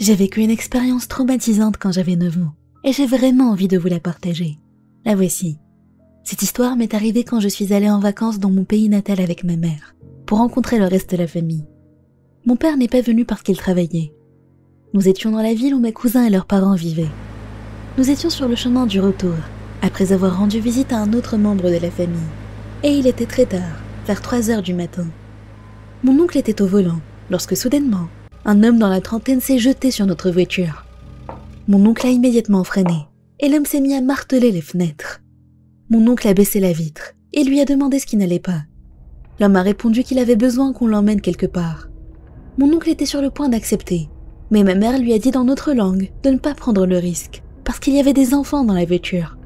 J'ai vécu une expérience traumatisante quand j'avais 9 ans, et j'ai vraiment envie de vous la partager. La voici. Cette histoire m'est arrivée quand je suis allée en vacances dans mon pays natal avec ma mère, pour rencontrer le reste de la famille. Mon père n'est pas venu parce qu'il travaillait. Nous étions dans la ville où mes cousins et leurs parents vivaient. Nous étions sur le chemin du retour, après avoir rendu visite à un autre membre de la famille. Et il était très tard, vers 3 heures du matin. Mon oncle était au volant, lorsque soudainement, un homme dans la trentaine s'est jeté sur notre voiture. Mon oncle a immédiatement freiné, et l'homme s'est mis à marteler les fenêtres. Mon oncle a baissé la vitre, et lui a demandé ce qui n'allait pas. L'homme a répondu qu'il avait besoin qu'on l'emmène quelque part. Mon oncle était sur le point d'accepter, mais ma mère lui a dit dans notre langue de ne pas prendre le risque, parce qu'il y avait des enfants dans la voiture.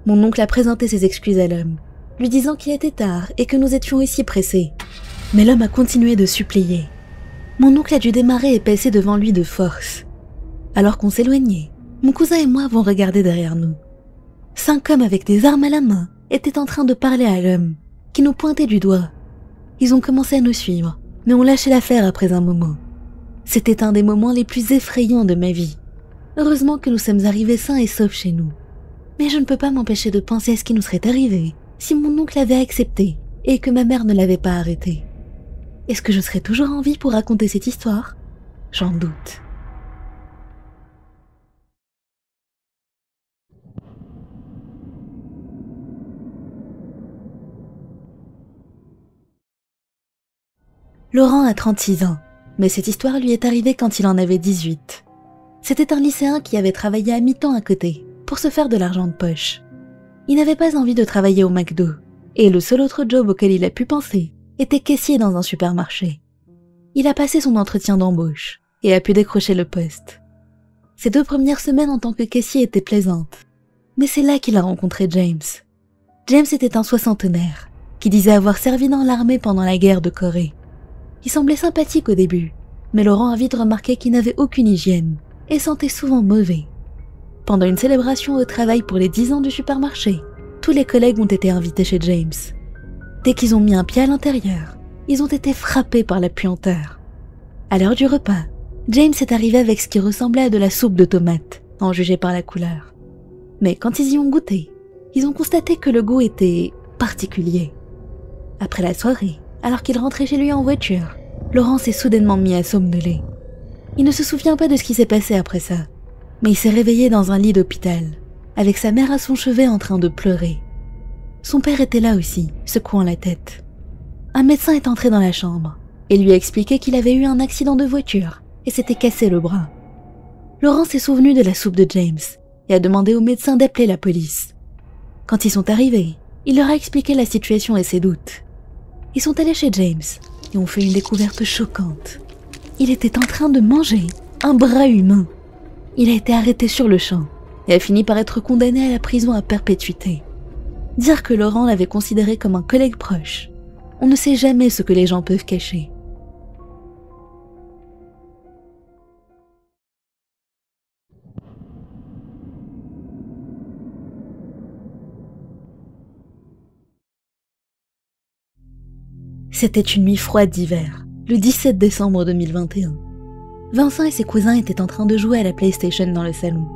Mon oncle a présenté ses excuses à l'homme, lui disant qu'il était tard et que nous étions aussi pressés. Mais l'homme a continué de supplier. Mon oncle a dû démarrer et passer devant lui de force. Alors qu'on s'éloignait, mon cousin et moi avons regardé derrière nous. 5 hommes avec des armes à la main étaient en train de parler à l'homme, qui nous pointait du doigt. Ils ont commencé à nous suivre, mais ont lâché l'affaire après un moment. C'était un des moments les plus effrayants de ma vie. Heureusement que nous sommes arrivés sains et saufs chez nous. Mais je ne peux pas m'empêcher de penser à ce qui nous serait arrivé si mon oncle avait accepté et que ma mère ne l'avait pas arrêté. Est-ce que je serais toujours en vie pour raconter cette histoire? J'en doute. Laurent a 36 ans, mais cette histoire lui est arrivée quand il en avait 18. C'était un lycéen qui avait travaillé à mi-temps à côté, pour se faire de l'argent de poche. Il n'avait pas envie de travailler au McDo, et le seul autre job auquel il a pu penser était caissier dans un supermarché. Il a passé son entretien d'embauche, et a pu décrocher le poste. Ses 2 premières semaines en tant que caissier étaient plaisantes, mais c'est là qu'il a rencontré James. James était un soixantenaire, qui disait avoir servi dans l'armée pendant la guerre de Corée. Il semblait sympathique au début, mais Laurent a vite remarqué qu'il n'avait aucune hygiène et sentait souvent mauvais. Pendant une célébration au travail pour les 10 ans du supermarché, tous les collègues ont été invités chez James. Dès qu'ils ont mis un pied à l'intérieur, ils ont été frappés par la puanteur. À l'heure du repas, James est arrivé avec ce qui ressemblait à de la soupe de tomates, en juger par la couleur. Mais quand ils y ont goûté, ils ont constaté que le goût était particulier. Après la soirée, alors qu'il rentrait chez lui en voiture, Laurent s'est soudainement mis à somnoler. Il ne se souvient pas de ce qui s'est passé après ça, mais il s'est réveillé dans un lit d'hôpital, avec sa mère à son chevet en train de pleurer. Son père était là aussi, secouant la tête. Un médecin est entré dans la chambre et lui a expliqué qu'il avait eu un accident de voiture et s'était cassé le bras. Laurent s'est souvenu de la soupe de James et a demandé au médecin d'appeler la police. Quand ils sont arrivés, il leur a expliqué la situation et ses doutes. Ils sont allés chez James et ont fait une découverte choquante. Il était en train de manger un bras humain. Il a été arrêté sur le champ et a fini par être condamné à la prison à perpétuité. Dire que Laurent l'avait considéré comme un collègue proche, on ne sait jamais ce que les gens peuvent cacher. C'était une nuit froide d'hiver, le 17 décembre 2021. Vincent et ses cousins étaient en train de jouer à la PlayStation dans le salon,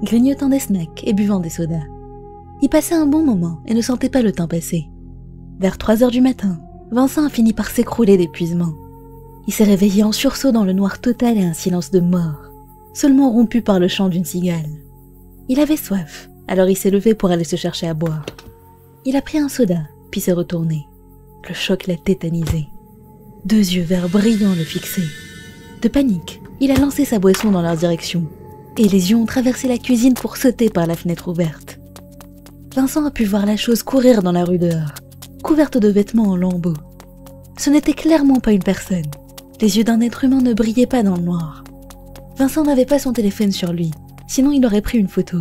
grignotant des snacks et buvant des sodas. Ils passaient un bon moment et ne sentaient pas le temps passer. Vers 3 heures du matin, Vincent a fini par s'écrouler d'épuisement. Il s'est réveillé en sursaut dans le noir total et un silence de mort, seulement rompu par le chant d'une cigale. Il avait soif, alors il s'est levé pour aller se chercher à boire. Il a pris un soda, puis s'est retourné. Le choc l'a tétanisé. 2 yeux verts brillants le fixaient. De panique, il a lancé sa boisson dans leur direction, et les yeux ont traversé la cuisine pour sauter par la fenêtre ouverte. Vincent a pu voir la chose courir dans la rue dehors, couverte de vêtements en lambeaux. Ce n'était clairement pas une personne. Les yeux d'un être humain ne brillaient pas dans le noir. Vincent n'avait pas son téléphone sur lui, sinon il aurait pris une photo.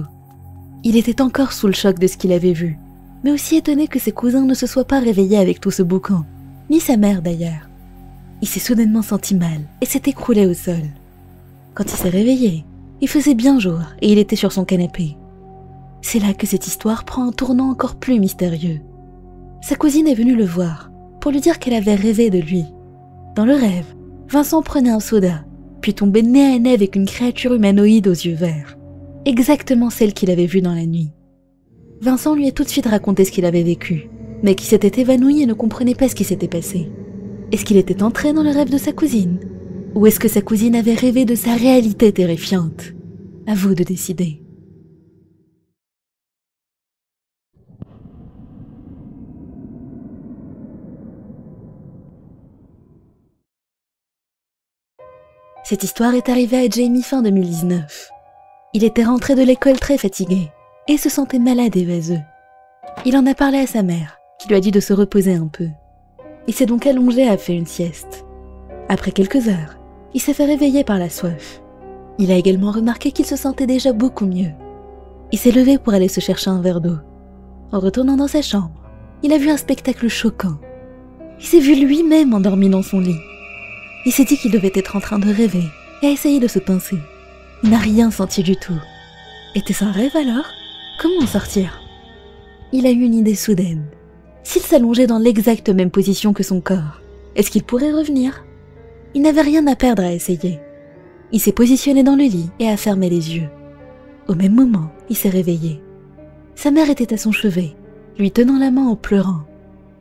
Il était encore sous le choc de ce qu'il avait vu, mais aussi étonné que ses cousins ne se soient pas réveillés avec tout ce boucan, ni sa mère d'ailleurs. Il s'est soudainement senti mal et s'est écroulé au sol. Quand il s'est réveillé, il faisait bien jour et il était sur son canapé. C'est là que cette histoire prend un tournant encore plus mystérieux. Sa cousine est venue le voir pour lui dire qu'elle avait rêvé de lui. Dans le rêve, Vincent prenait un soda, puis tomber nez à nez avec une créature humanoïde aux yeux verts. Exactement celle qu'il avait vue dans la nuit. Vincent lui a tout de suite raconté ce qu'il avait vécu, mais qui s'était évanoui et ne comprenait pas ce qui s'était passé. Est-ce qu'il était entré dans le rêve de sa cousine? Ou est-ce que sa cousine avait rêvé de sa réalité terrifiante? À vous de décider. Cette histoire est arrivée à Jamie fin 2019. Il était rentré de l'école très fatigué et se sentait malade et vaseux. Il en a parlé à sa mère, qui lui a dit de se reposer un peu. Il s'est donc allongé et a fait une sieste. Après quelques heures, il s'est fait réveiller par la soif. Il a également remarqué qu'il se sentait déjà beaucoup mieux. Il s'est levé pour aller se chercher un verre d'eau. En retournant dans sa chambre, il a vu un spectacle choquant. Il s'est vu lui-même endormi dans son lit. Il s'est dit qu'il devait être en train de rêver et a essayé de se pincer. Il n'a rien senti du tout. Était-ce un rêve alors? Comment en sortir? Il a eu une idée soudaine. S'il s'allongeait dans l'exacte même position que son corps, est-ce qu'il pourrait revenir? Il n'avait rien à perdre à essayer. Il s'est positionné dans le lit et a fermé les yeux. Au même moment, il s'est réveillé. Sa mère était à son chevet, lui tenant la main en pleurant.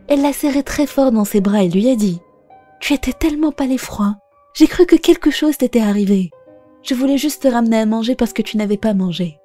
Elle l'a serré très fort dans ses bras et lui a dit « Tu étais tellement pâle et froid. J'ai cru que quelque chose t'était arrivé. Je voulais juste te ramener à manger parce que tu n'avais pas mangé.